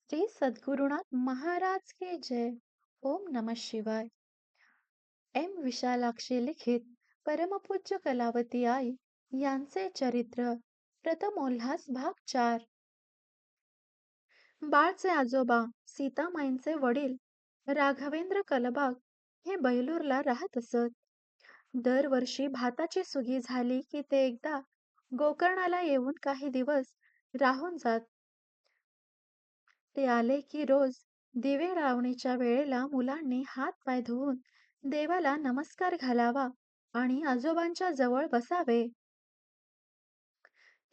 श्री सद्गुरुनाथ महाराज के जय. ओम नमः शिवाय. एम विशालाक्षी लिखित परमपूज्य कलावती आई यांचे चरित्र प्रथमोल्हास भाग 4. बाळचे आजोबा सीतामाईंचे वडील राघवेंद्र कलबाग हे बैलूरला राहत असत. दरवर्षी भाताची सुगी झाली की ते एकदा गोकर्णाला येऊन काही दिवस राहून जात. ते आले की रोज दिवे लावणीच्या वेळेला मुलांनी हात पाय धुवून देवाला नमस्कार घालावा आणि आजोबांच्या जवळ बसावे.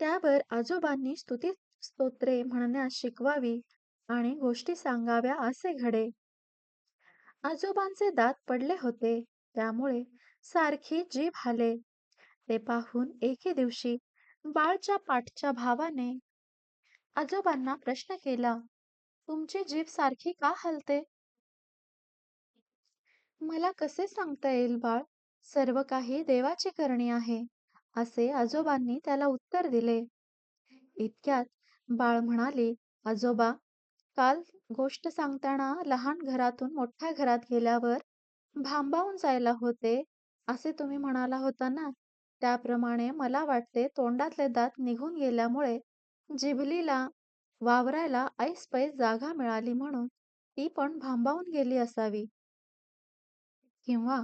त्यावर आजोबांनी स्तुती स्तोत्रे म्हणण्यास शिकवावी आणि गोष्टी सांगाव्या असे घडे. आजोबांचे दात पडले होते, त्यामुळे सारखी जीभ हाले. ते पाहून एके दिवशी बाळच्या पाठच्या भावाने आजोबांना प्रश्न केला, तुमची जीभ सारखी का हलते? मला कसे सांगता येईल बाळ, सर्व काही देवाची करणी आहे, असे आजोबांनी त्याला उत्तर दिले. इतक्यात बाळ म्हणाले, आजोबा, काल गोष्ट सांगताना लहान घरातून मोठ्या घरात गेल्यावर भांबावून जायला होते, असे तुम्ही म्हणाला होता ना. त्याप्रमाणे मला वाटते तोंडातले दात निघून गेल्यामुळे जिभलीला वावरायला ऐसपैस जागा मिळाली म्हणून ती पण भांबावून गेली असावी. किंवा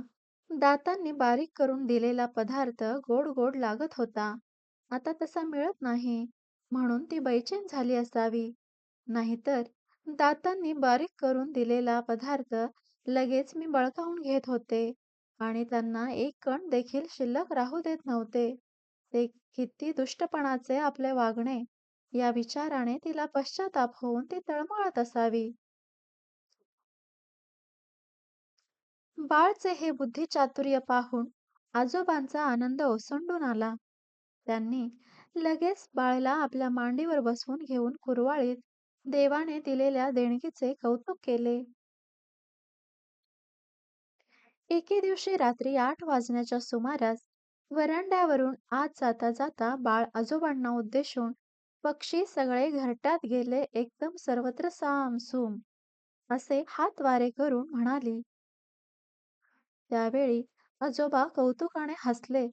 दातांनी बारीक करून दिलेला पदार्थ गोड गोड लागत होता, आता तसा मिळत नाही, म्हणून ती बेचैन झाली असावी. नाहीतर दातांनी बारीक करून दिलेला पदार्थ लगेच मी बळकावून घेत होते आणि त्यांना एक कण देखील शिल्लक राहू देत नव्हते. ते किती दुष्टपणाचे आपले वागणे, या विचाराने तिला पश्चाताप होऊन ती तळमळत असावी. बाळचे हे बुद्धिचातुर्य पाहून आजोबांचा आनंद ओसंडून आला. त्यांनी लगेच बाळला आपल्या मांडीवर बसवून घेऊन कुरवाळीत देवाने दिलेल्या देणगीचे कौतुक केले. एके दिवशी रात्री 8 वाजण्याच्या सुमारास वरांड्यावरून आत जाता जाता बाळ आजोबांना उद्देशून, पक्षी सगळे घरट्यात गेले, एकदम सर्वत्र सामसूम, असे हात वारे करून म्हणाली. त्यावेळी आजोबा कौतुकाने हसले.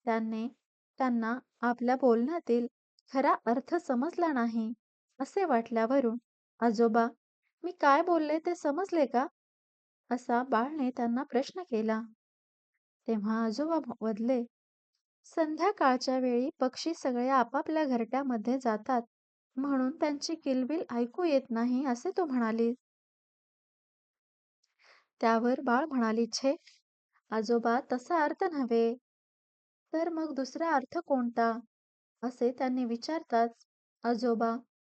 त्यांना आपल्या बोलण्यातील खरा अर्थ समजला नाही असे वाटल्यावरून, आजोबा, मी काय बोलले ते समजले का? असा बाळने त्यांना प्रश्न केला. तेव्हा आजोबा वदले, संध्याकाळच्या वेळी पक्षी सगळे आपापल्या घरट्यामध्ये जातात, म्हणून त्यांची किलबिल ऐकू येत नाही असे तू म्हणालीस. त्यावर बाळ म्हणाली, छे आजोबा, तसा अर्थ नव्हे. तर मग दुसरा अर्थ कोणता? असे त्यांनी विचारताच आजोबा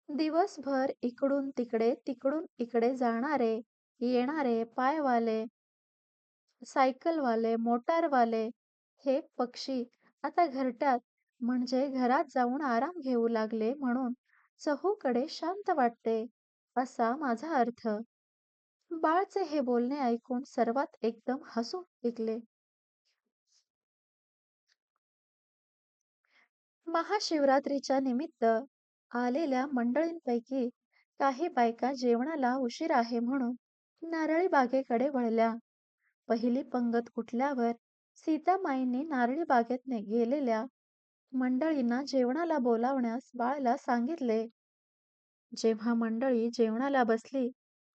दिवसभर इकडून तिकडे तिकडून इकडे जाणारे येणारे पायवाले, सायकलवाले, मोटारवाले हे पक्षी आता घरट्यात म्हणजे घरात जाऊन आराम घेऊ लागले, म्हणून चहूकडे शांत वाटते, असा माझा अर्थ. बाळचे हे बोलणे ऐकून सर्वात एकदम हसू पिकले. महाशिवरात्रीच्या निमित्त आलेल्या मंडळींपैकी काही बायका जेवणाला उशीर आहे म्हणून नारळी बागेकडे वळल्या. पहिली पंगत उठल्यावर सीतामाईंनी नारळी बागेत गेलेल्या मंडळींना जेवणाला बोलावण्यास बाळला सांगितले. जेव्हा मंडळी जेवणाला बसली,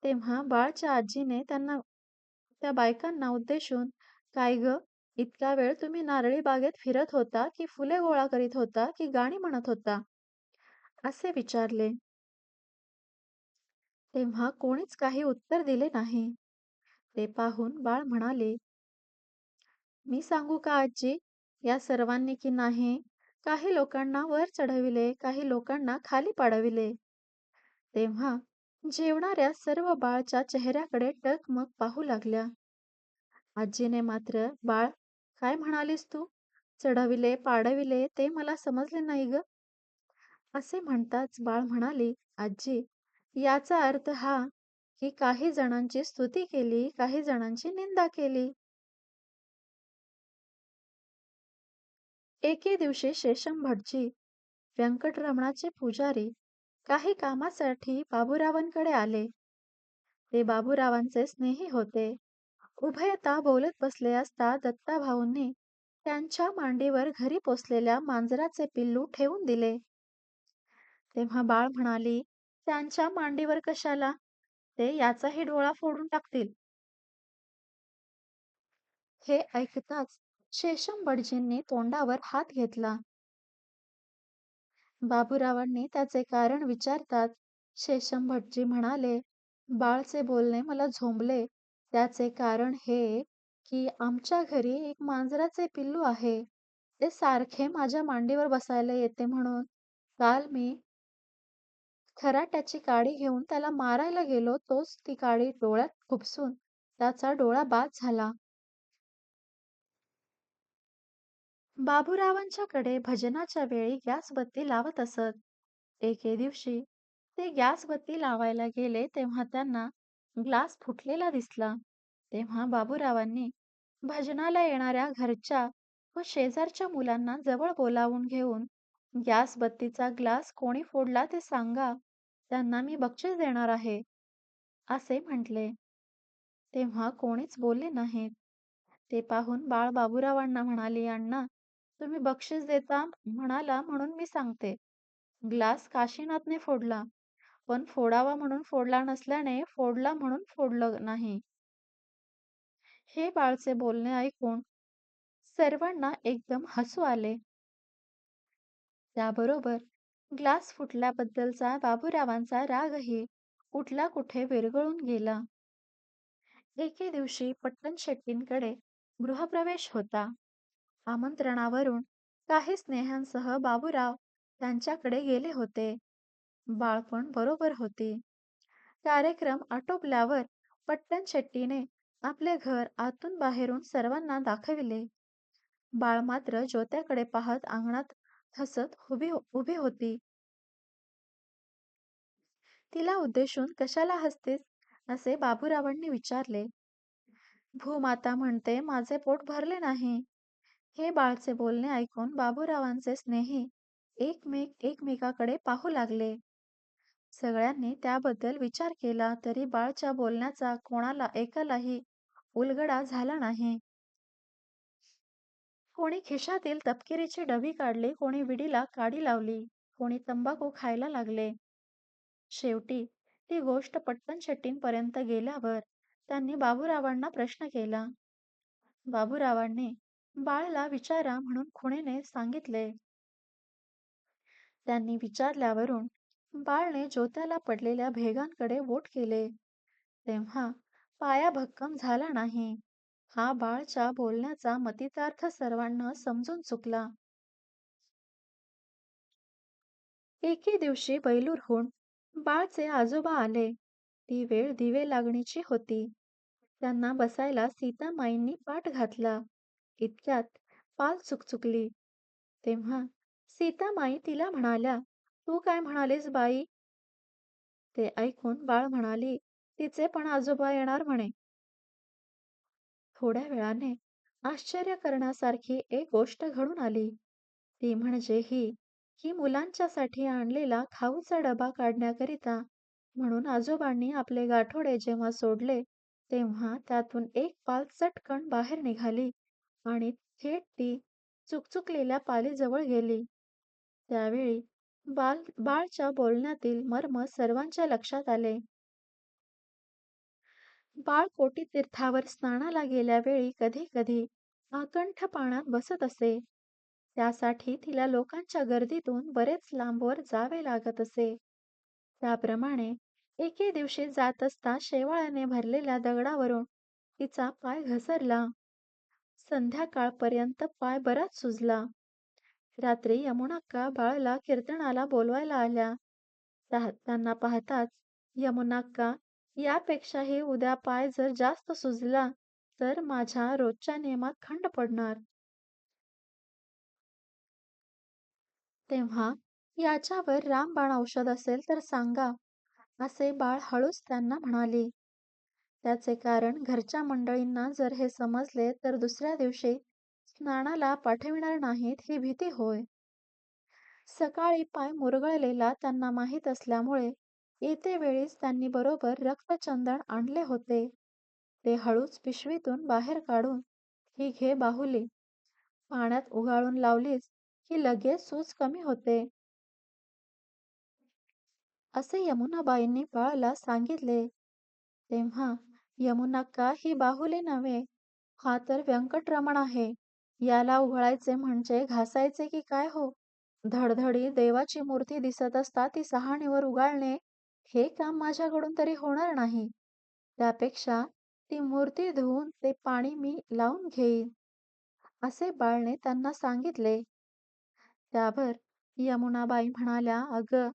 तेव्हा बाळच्या आजीने त्या बायकांना उद्देशून, काय ग, इतका वेळ तुम्ही नारळी बागेत फिरत होता की फुले गोळा करीत होता की गाणी म्हणत होता, असे विचारले. तेव्हा कोणीच काही उत्तर दिले नाही. ते पाहून बाळ म्हणाले, मी सांगू का आजी, या सर्वांनी की नाही काही लोकांना वर चढविले, काही लोकांना खाली पाडविले. तेव्हा जेवणाऱ्या सर्व बाळच्या चेहऱ्याकडे टकमक पाहू लागल्या. आजीने मात्र, बाळ, काय म्हणालीस तू? चढविले पाडविले ते मला समजले नाही ग. असे म्हणताच बाळ म्हणाली, आजी, याचा अर्थ हा की काही जणांची स्तुती केली, काही जणांची निंदा केली. एके दिवशी शेषम भटजी, व्यंकटरमणाचे पुजारी, काही कामासाठी बाबूरावांकडे आले. ते बाबूरावांचे स्नेही होते. उभयता बोलत बसले असता दत्ताभाऊंनी त्यांच्या मांडीवर घरी पोसलेल्या मांजराचे पिल्लू ठेवून दिले. तेव्हा बाळ म्हणाली, त्यांच्या मांडीवर कशाला? ते याचाही डोळा फोडून टाकतील. हे ऐकताच शेषम भटजींनी तोंडावर हात घेतला. बाबूरावांनी त्याचे कारण विचारतात शेषम भटजी म्हणाले, बाळचे बोलणे मला झोंबले. त्याचे कारण हे की आमच्या घरी एक मांजराचे पिल्लू आहे. ते सारखे माझ्या मांडीवर बसायला येते म्हणून काल मी खराट्याची काडी घेऊन त्याला मारायला गेलो, तोच ती काडी डोळ्यात खुपसून त्याचा डोळा बाद झाला. बाबूरावांच्याकडे भजनाच्या वेळी गॅसबत्ती लावत असत. एके दिवशी ते गॅसबत्ती लावायला गेले तेव्हा त्यांना ग्लास फुटलेला दिसला. तेव्हा बाबूरावांनी भजनाला येणाऱ्या घरच्या व शेजारच्या मुलांना जवळ बोलावून घेऊन गॅसबत्तीचा ग्लास कोणी फोडला ते सांगा, त्यांना मी बक्षीस देणार आहे, असे म्हटले. तेव्हा कोणीच बोलले नाहीत. ते पाहून बाळ बाबूरावांना म्हणाली, अण्णा, तुम्ही बक्षीस देता म्हणाला म्हणून मी सांगते. ग्लास काशीनाथने फोडला, पण फोडावा म्हणून फोडला नसल्याने फोडला म्हणून फोडलं नाही. हे बाळचे बोलणे ऐकून सर्वांना एकदम हसू आले. त्याबरोबर ग्लास फुटल्याबद्दलचा बाबूरावांचा रागही कुठला कुठे विरघळून गेला. एके दिवशी पट्टण शेट्टींकडे गृहप्रवेश होता. आमंत्रणावरून काही स्नेहांसह बाबूराव त्यांच्याकडे गेले होते. बाळपण बरोबर होती. कार्यक्रम आटोपल्यावर पट्टण शेट्टीने आपले घर आतून बाहेरून सर्वांना दाखविले. बाळ मात्र ज्योत्याकडे पाहत अंगणात हसत उभी होती. तिला उद्देशून कशाला हसतेस? असे बाबूरावांनी विचारले. भूमाता म्हणते माझे पोट भरले नाही. हे बाळचे बोलणे ऐकून बाबूरावांचे स्नेही एकमेकाकडे पाहू लागले. सगळ्यांनी त्याबद्दल विचार केला तरी बाळच्या बोलण्याचा कोणाला एकालाही उलगडा झाला नाही. कोणी खिशातील तपकिरीची डबी काढली, कोणी विडीला काडी लावली, कोणी तंबाखू खायला लागले. शेवटी ती गोष्ट पट्टण शेट्टींपर्यंत गेल्यावर त्यांनी बाबूरावांना प्रश्न केला. बाबूरावांनी बाळला विचारा म्हणून खुणेने सांगितले. त्यांनी विचारल्यावरून बाळने ज्योत्याला पडलेल्या भेगांकडे बोट केले. तेव्हा पाया भक्कम झाला नाही. हा बाळच्या बोलण्याचा मतितार्थ सर्वांना समजून चुकला. एके दिवशी बैलूरहून बाळचे आजोबा आले. ती वेळ दिवे लागणीची होती. त्यांना बसायला सीतामाईंनी पाट घातला. इतक्यात पाल चुकचुकली. तेव्हा सीतामाई तिला म्हणाल्या, तू काय म्हणालीस बाई? ते ऐकून बाळ म्हणाली, तिचे पण आजोबा येणार म्हणे. थोड्या वेळाने आश्चर्य करण्यासारखी एक गोष्ट घडून आली. ती म्हणजे ही की मुलांच्यासाठी आणलेला खाऊचा डबा काढण्याकरिता म्हणून आजोबांनी आपले गाठोडे जेव्हा सोडले तेव्हा त्यातून एक पाल चटकन बाहेर निघाली आणि थेट ती चुकचुकलेल्या पालीजवळ गेली. त्यावेळी बाळच्या बोलण्यातील मर्म सर्वांच्या लक्षात आले. बाळ कोटीतीर्थावर स्नानाला गेल्यावेळी कधी कधी आकंठ पाण्यात बसत असे. त्यासाठी तिला लोकांच्या गर्दीतून बरेच लांबवर जावे लागत असे. त्याप्रमाणे एके दिवशी जात असता शेवाळाने भरलेल्या दगडावरून तिचा पाय घसरला. संध्याकाळपर्यंत पाय बराच सुजला. रात्री यमुनाक्का बाळाला कीर्तनाला बोलवायला आल्या. त्यांना पाहताच यमुनाक्का, यापेक्षाही उद्या पाय जर जास्त सुजला तर माझ्या रोजच्या नियमात खंड पडणार. तेव्हा याच्यावर रामबाण औषध असेल तर सांगा, असे बाळ हळूच त्यांना म्हणाली. त्याचे कारण घरच्या मंडळींना जर हे समजले तर दुसऱ्या दिवशी स्नानाला पाठविणार नाहीत ही भीती होय. सकाळी पाय मुरगळलेला त्यांना माहीत असल्यामुळे येते वेळीच त्यांनी बरोबर रक्तचंदन आणले होते. ते हळूच पिशवीतून बाहेर काढून, ही घे बाहुली, पाण्यात उगाळून लावलीस की लगेच सूज कमी होते, असे यमुनाबाईंनी बाळाला सांगितले. तेव्हा यमुनाक्का, ही बाहुली नव्हे, हा तर व्यंकटरमण आहे. याला उघडायचे म्हणजे घासायचे की काय हो? धडधडी देवाची मूर्ती दिसत असता ती सहाणीवर उगाळणे, हे काम माझ्याकडून तरी होणार नाही. त्यापेक्षा ती मूर्ती धुवून ते पाणी मी लावून घेईन, असे बाळने त्यांना सांगितले. त्यावर यमुनाबाई म्हणाल्या, अगं,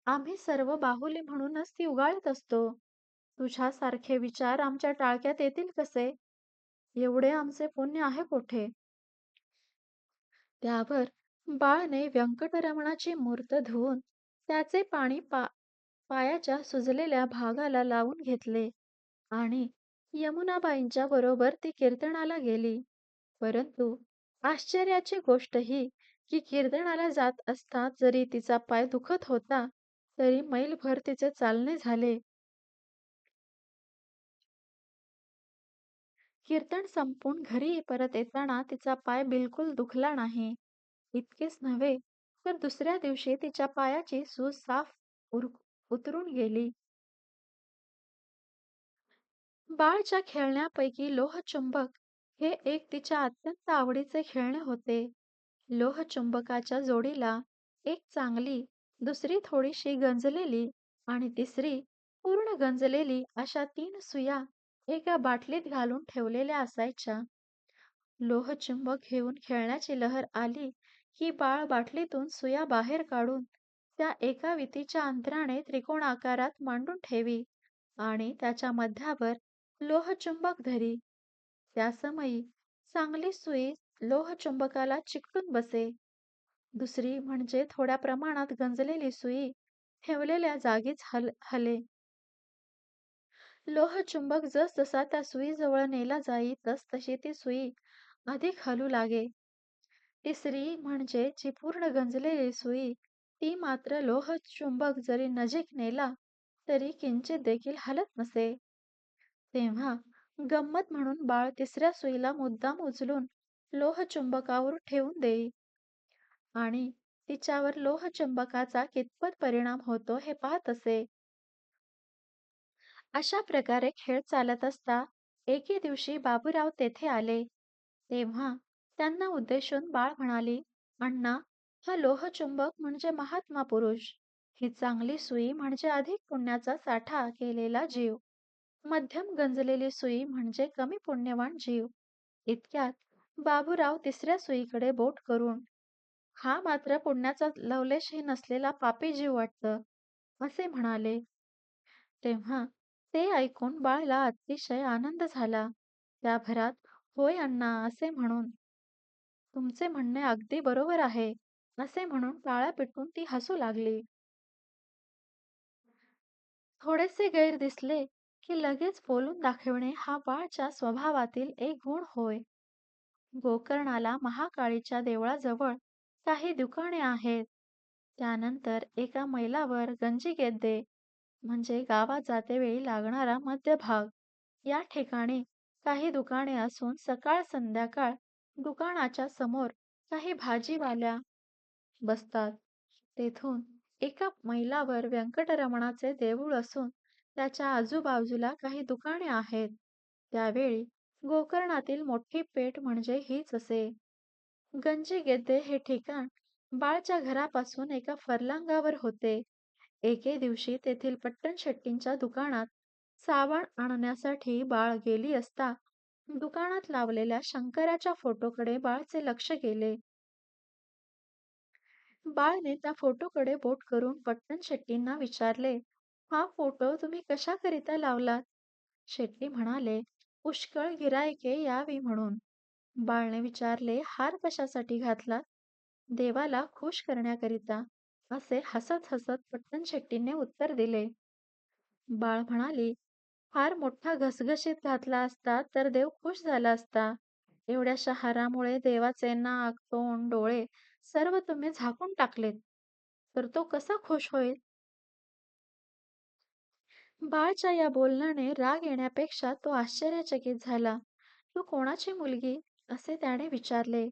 आम्ही सर्व बाहुली म्हणूनच ती उगाळत असतो. तुझ्यासारखे विचार आमच्या टाळक्यात येतील कसे? एवढे आमचे पुण्य आहे कोठे? त्यावर बाळने व्यंकटरमणाची मूर्त धुवून त्याचे पाणी पायाच्या सुजलेल्या भागाला लावून घेतले आणि यमुनाबाईंच्या बरोबर ती कीर्तनाला गेली. परंतु आश्चर्याची गोष्ट ही, की कीर्तनाला जात असता जरी तिचा पाय दुखत होता, तरी मैलभर तिचे चालणे झाले. कीर्तन संपून घरी परत येताना तिचा पाय बिलकुल दुखला नाही. इतकेच नव्हे, तर दुसऱ्या दिवशी तिच्या पायाची सूज साफ उर उतरून गेली. बाळच्या खेळण्यापैकी लोहचुंबक हे एक तिच्या अत्यंत आवडीचे खेळणे होते. लोहचुंबकाच्या जोडीला एक चांगली, दुसरी थोडीशी गंजलेली आणि तिसरी पूर्ण गंजलेली अशा 3 सुया एका बाटलीत घालून ठेवलेल्या असायच्या. लोहचुंबक घेऊन खेळण्याची लहर आली की बाळ बाटलीतून सुया बाहेर काढून त्या एका वितीच्या अंतराने त्रिकोणाकारात मांडून ठेवी आणि त्याच्या मध्यावर लोहचुंबक धरी. त्यासमयी चांगली सुई लोहचुंबकाला चिकटून बसे. दुसरी म्हणजे थोड्या प्रमाणात गंजलेली सुई ठेवलेल्या जागीच हले. लोहचुंबक जसजसा त्या सुईजवळ नेला जाई तसतशी ती सुई अधिक हलू लागे. तिसरी म्हणजे जी पूर्ण गंजलेली सुई, ती मात्र लोहचुंबक जरी नजीक नेला तरी किंचित देखील हलत नसे. तेव्हा गंमत म्हणून बाळ तिसऱ्या सुईला मुद्दाम उचलून लोहचुंबकावर ठेवून देई आणि तिच्यावर लोहचुंबकाचा कितपत परिणाम होतो हे पाहत असे. अशा प्रकारे खेळ चालत असता एके दिवशी बाबूराव तेथे आले. तेव्हा त्यांना उद्देशून बाळ म्हणाली, अण्णा, हा लोहचुंबक म्हणजे महात्मा पुरुष. ही चांगली सुई म्हणजे अधिक पुण्याचा साठा केलेला जीव. मध्यम गंजलेली सुई म्हणजे कमी पुण्यवान जीव. इतक्यात बाबूराव तिसऱ्या सुईकडे बोट करून, हा मात्र पुण्याचा लवलेशही नसलेला पापी जीव वाटतं, असे म्हणाले. तेव्हा ते ऐकून बाळला अतिशय आनंद झाला. त्या भरात, होय अण्णा, असे म्हणून, तुमचे म्हणणे अगदी बरोबर आहे, असे म्हणून टाळ्या पिटून ती हसू लागली. थोडेसे गैर दिसले की लगेच बोलून दाखविणे हा बाळच्या स्वभावातील एक गुण होय. गोकर्णाला महाकाळीच्या देवळाजवळ काही दुकाने आहेत. त्यानंतर एका मैलावर गंजी गेद्दे म्हणजे गावात जातेवेळी लागणारा मध्यभाग, या ठिकाणी काही दुकाने असून सकाळ संध्याकाळ दुकानाच्या समोर काही भाजीवाल्या बसतात. तेथून एका मैलावर व्यंकटरमणाचे देऊळ असून त्याच्या आजूबाजूला काही दुकाने आहेत. त्यावेळी गोकर्णातील मोठी पेठ म्हणजे हीच असे. गंजी गेद्दे हे ठिकाण बाळच्या घरापासून एका फर्लांगावर होते. एके दिवशी तेथील पट्टण शेट्टींच्या दुकानात साबण आणण्यासाठी बाळ गेली असता दुकानात लावलेल्या शंकराच्या फोटोकडे बाळचे लक्ष गेले. बाळने त्या फोटोकडे बोट करून पट्टण शेट्टींना विचारले, हा फोटो तुम्ही कशाकरिता लावलात? शेट्टी म्हणाले, पुष्कळ गिरायके यावी म्हणून. बाळने विचारले, हार कशासाठी घातला? देवाला खुश करण्याकरिता, असे हसत हसत पट्टण शेट्टीने उत्तर दिले. बाळ म्हणाली, फार मोठा घसघशीत घातला असता तर देव खुश झाला असता. एवढ्याशा हारामुळे देवाचे नाक, तोंड, डोळे सर्व तुम्ही झाकून टाकलेत. तर तो कसा खुश होईल? बाळच्या या बोलण्याने राग येण्यापेक्षा तो आश्चर्यचकित झाला. "तू कोणाची मुलगी?" असे त्याने विचारले.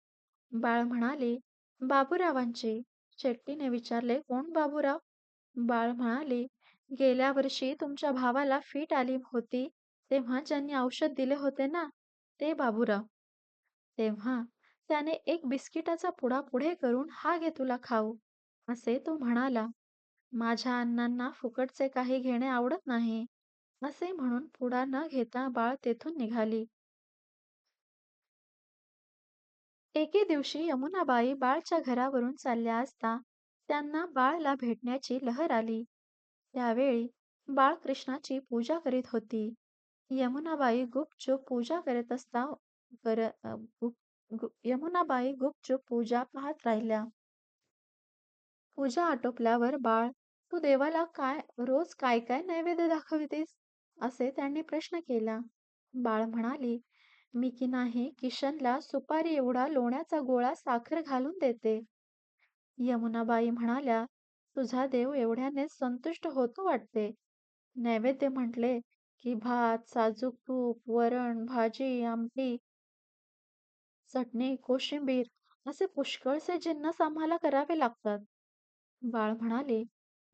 बाळ म्हणाली, "बाबूरावांची." शेट्टीने विचारले, "कोण बाबूराव?" बाळ म्हणाली, "गेल्या वर्षी तुमच्या भावाला फीट आली होती, तेव्हा ज्यांनी औषध दिले होते ना, ते बाबूराव." तेव्हा त्याने एक बिस्किटाचा पुडा पुढे करून, "हा घे तुला खाऊ." असे तो म्हणाला. "माझ्या अण्णांना फुकटचे काही घेणे आवडत नाही." असे म्हणून पुडा न घेता बाळ तेथून निघाली. एके दिवशी यमुनाबाई बाळच्या घरावरून चालल्या असता त्यांना बाळला भेटण्याची लहर आली. त्यावेळी बाळ कृष्णाची पूजा करीत होती. यमुनाबाई गुपचूप पूजा करत असता कर अ, गुप गु- यमुनाबाई गुपचूप पूजा पाहत राहिल्या. पूजा आटोपल्यावर बाळ, "तू देवाला रोज काय काय नैवेद्य दाखवितेस?" असे त्यांनी प्रश्न केला. बाळ म्हणाली, "मी की नाही किशनला सुपारी एवढा लोण्याचा गोळा साखर घालून देते." यमुनाबाई म्हणाल्या, "तुझा देव एवढ्यानेच संतुष्ट होतो वाटते." नैवेद्य म्हटले की भात, साजूक तूप, वरण, भाजी, आमटी, चटणी, कोशिंबीर असे पुष्कळसे जिन्नस आम्हाला करावे लागतात. बाळ म्हणाले,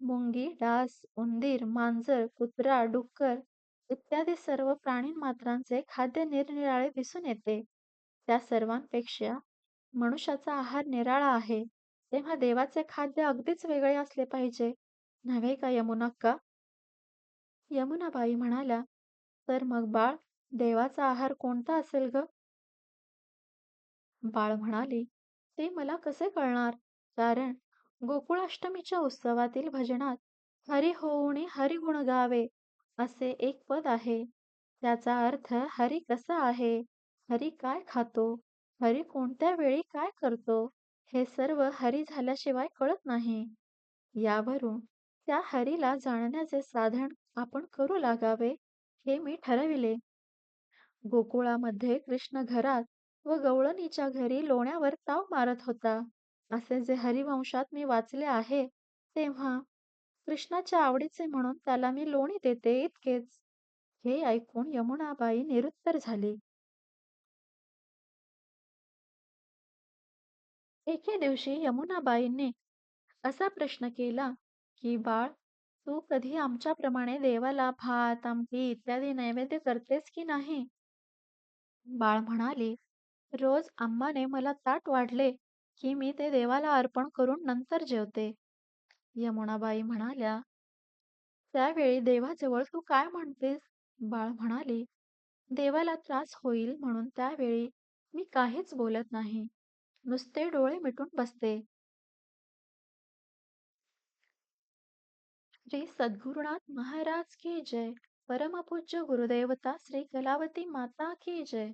"मुंगी, डास, उंदीर, मांजर, कुत्रा, डुक्कर इत्यादी सर्व प्राणीमात्रांचे खाद्य निरनिराळे दिसून येते. त्या सर्वांपेक्षा मनुष्याचा आहार निराळा आहे. तेव्हा देवाचे खाद्य अगदीच वेगळे असले पाहिजे, नव्हे का यमुनक्का?" यमुनाबाई म्हणाल्या, "तर मग बाळ, देवाचा आहार कोणता असेल ग?" बाळ म्हणाले, "ते मला कसे कळणार? कारण गोकुळाष्टमीच्या उत्सवातील भजनात हरी होऊनी हरी गुण गावे असे एक पद आहे. त्याचा अर्थ हरी कसा आहे, हरी काय खातो, हरी कोणत्या वेळी काय करतो, हे सर्व हरी झाल्याशिवाय कळत नाही. यावरून त्या हरीला जाणण्याचे साधन आपण करू लागावे, हे मी ठरविले. गोकुळामध्ये कृष्ण घरात व गवळणीच्या घरी लोण्यावर ताव मारत होता, असे जे हरिवंशात मी वाचले आहे, तेव्हा कृष्णाच्या आवडीचे म्हणून त्याला मी लोणी देते इतकेच." हे ऐकून यमुनाबाई निरुत्तर झाली. एके दिवशी यमुनाबाईंनी असा प्रश्न केला की, "बाळ, तू कधी आमच्याप्रमाणे देवाला भात, आमटी इत्यादी नैवेद्य करतेस की नाही?" बाळ म्हणाले, "रोज आंबाने मला ताट वाढले की मी ते देवाला अर्पण करून नंतर जेवते." यमुनाबाई म्हणाल्या, "त्यावेळी देवाजवळ तू काय म्हणतेस?" बाळ म्हणाले, "देवाला त्रास होईल म्हणून त्यावेळी मी काहीच बोलत नाही. नुसते डोळे मिटून बसते." श्री सद्गुरुनाथ महाराज की जय. परमपूज्य गुरुदेवता श्री कलावती माता की जय.